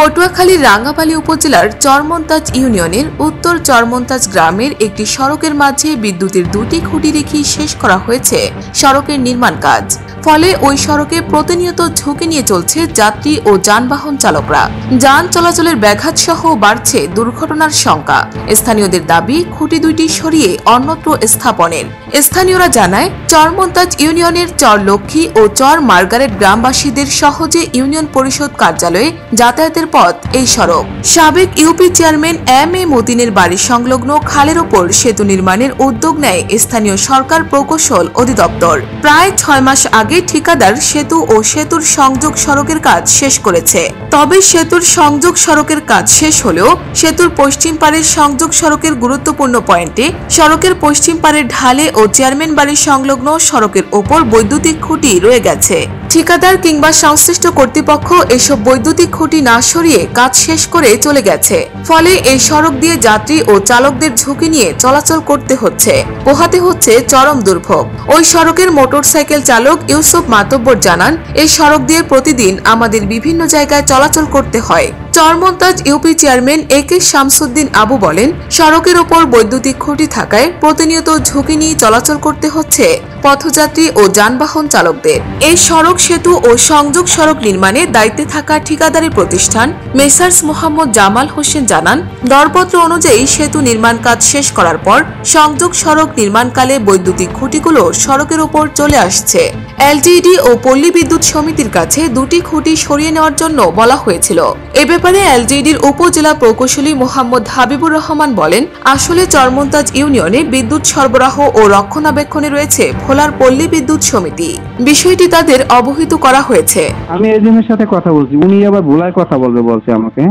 পটুয়াখালীর রাঙ্গাপালী উপজেলার চরমন্তাজ ইউনিয়নের উত্তর চরমন্তাজ গ্রামের একটি সড়কের মাঝে বিদ্যুতের দুটি খুঁটি রেখে শেষ করা হয়েছে সড়কের নির্মাণ কাজ। ফলে ওই সড়কে প্রতিনিয়ত ঝুঁকি নিয়ে চলছে যাত্রী ও যানবাহন চালকরা। যান চলাচলের ব্যাঘাত সহ বাড়ছে দুর্ঘটনার শঙ্কা। স্থানীয়দের দাবি খুঁটি দুইটি সরিয়ে অন্যত্র স্থাপনের। স্থানীয়রা জানায়, চরমন্তাজ ইউনিয়নের চর লক্ষ্মী ও চর মার্গারেট গ্রামবাসীদের সহজে ইউনিয়ন পরিষদ কার্যালয়ে যাতায়াতের পথ এই সড়ক। সাবেক ইউপি চেয়ারম্যান এম এ মতিনের বাড়ি সংলগ্ন খালের ওপর সেতু নির্মাণের উদ্যোগ নেয় স্থানীয় সরকার প্রকৌশল অধিদপ্তর। প্রায় 6 মাস আগে ঠিকাদার সেতু ও সেতুর সংযোগ সড়কের কাজ শেষ করেছে। তবে সেতুর সংযোগ সড়কের কাজ শেষ হলেও সেতুর পশ্চিম পাড়ের সংযোগ সড়কের গুরুত্বপূর্ণ পয়েন্টে সড়কের পশ্চিম পাড়ের ঢালে ও চেয়ারম্যান বাড়ি সংলগ্ন সড়কের ওপর বৈদ্যুতিক খুঁটি রয়ে গেছে। ঠিকাদার কিংবা সংশ্লিষ্ট কর্তৃপক্ষ এসব বৈদ্যুতিক খুঁটি না সরিয়ে কাজ শেষ করে চলে গেছে। ফলে এই সড়ক দিয়ে যাত্রী ও চালকদের ঝুঁকি নিয়ে চলাচল করতে হচ্ছে, পোহাতে হচ্ছে চরম দুর্ভোগ। ওই সড়কের মোটরসাইকেল চালক ইউসুফ মাতব্বর জানান, এই সড়ক দিয়ে প্রতিদিন আমাদের বিভিন্ন জায়গায় চলাচল করতে হয়। চরমন্তাজ ইউপি চেয়ারম্যান এ কে শামসুদ্দিন আবু বলেন, সড়কের ওপর বৈদ্যুতিক খুঁটি থাকায় প্রতিনিয়ত ঝুঁকি নিয়ে চলাচল করতে হচ্ছে পথযাত্রী ও যানবাহন চালকদের। এই সড়ক সেতু ও সংযোগ সড়ক নির্মাণে দায়িত্বে থাকা ঠিকাদারি প্রতিষ্ঠান মেসার্স মোহাম্মদ জামাল হোসেন জানান, দরপত্র অনুযায়ী সেতু নির্মাণ কাজ শেষ করার পর সংযোগ সড়ক নির্মাণকালে বৈদ্যুতিক খুঁটিগুলো সড়কের ওপর চলে আসছে। এলটিডি ও পল্লী বিদ্যুৎ সমিতির কাছে দুটি খুঁটি সরিয়ে নেওয়ার জন্য বলা হয়েছিল। এ ব্যাপারে এলটিডির উপজেলা প্রকৌশলী মোহাম্মদ হাবিবুর রহমান বলেন, আসলে চরমন্তাজ ইউনিয়নে বিদ্যুৎ সরবরাহ ও রক্ষণাবেক্ষণে রয়েছে ভোলার পল্লী বিদ্যুৎ সমিতি। বিষয়টি তাদের অবহিত করা হয়েছে। আমি এজেন্টের সাথে কথা বলছি, উনি আবার ভোলায় কথা বলছে আমাকে।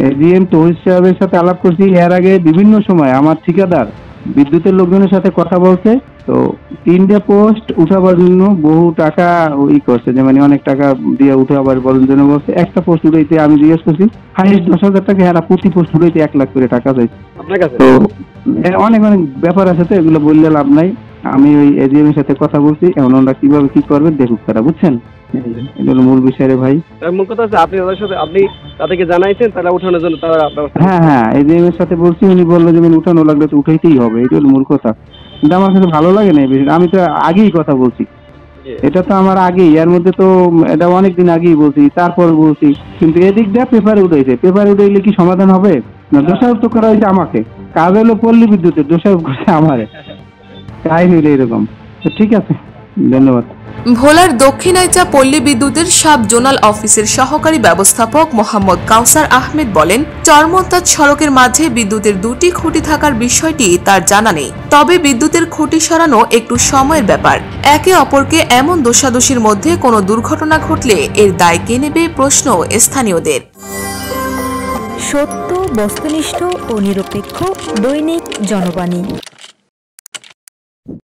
এজিএম তহিদ সাহেবের সাথে আলাপ করছি। এর আগে বিভিন্ন সময় আমার ঠিকাদার বিদ্যুতের লোকজনের সাথে কথা বলছে। তো 3টে পোস্ট উঠাবার জন্য বহু টাকা করছে, যে মানে অনেক টাকা দিয়ে উঠাবার বলার জন্য বলছে। একটা পোস্ট উঠাইতে আমি জিজ্ঞেস করছি, হাইস্ট 10,000 টাকা, এরা প্রতি পোস্ট উঠাইতে 1 লাখ করে টাকা চাইছে। তো অনেক অনেক ব্যাপার আছে, তো এগুলো বললে লাভ নাই। আমি ওই এজিএম এর সাথে কথা বলছি, এখন ওনারা কিভাবে কি করবে দেখুক তারা, বুঝছেন? এটা হলো মূল বিষয় রে ভাই। মূল কথা হচ্ছে আপনি তাদেরকে জানাইছেন তারা উঠানোর জন্য তারা হ্যাঁ এজিএম এর সাথে বলছি, উনি বললো যে উঠানো লাগলে তো উঠাইতেই হবে। এটা হলো মূল কথা। কিন্তু আমার কাছে ভালো লাগে না এই বিষয়টা। আমি তো আগেই কথা বলছি, এটা তো আমার আগেই, এর মধ্যে তো এটা অনেকদিন আগেই বলছি, তারপর বলছি। কিন্তু এদিক দিয়ে পেপারে উঠাইছে, পেপারে উঠাইলে কি সমাধান হবে? না, দোষারোপ তো করা হয়েছে আমাকে। কাজ হলো পল্লী বিদ্যুতের, দোষারোপ করছে আমারে। কাহিনী হলো এরকম। তো ঠিক আছে, ধন্যবাদ। ভোলার দক্ষিণাইচা পল্লী বিদ্যুতের সাব জোনাল অফিসের সহকারী ব্যবস্থাপক মোহাম্মদ কাউসার আহমেদ বলেন, চরমন্তাজ সড়কের মাঝে বিদ্যুতের দুটি খুঁটি থাকার বিষয়টি তার জানা নেই। তবে বিদ্যুতের খুঁটি সরানো একটু সময়ের ব্যাপার। একে অপরকে এমন দোষাদোষীর মধ্যে কোনো দুর্ঘটনা ঘটলে এর দায় কে নেবে প্রশ্ন স্থানীয়দের। সত্য, বস্তুনিষ্ঠ ও নিরপেক্ষ দৈনিক জনবাণী।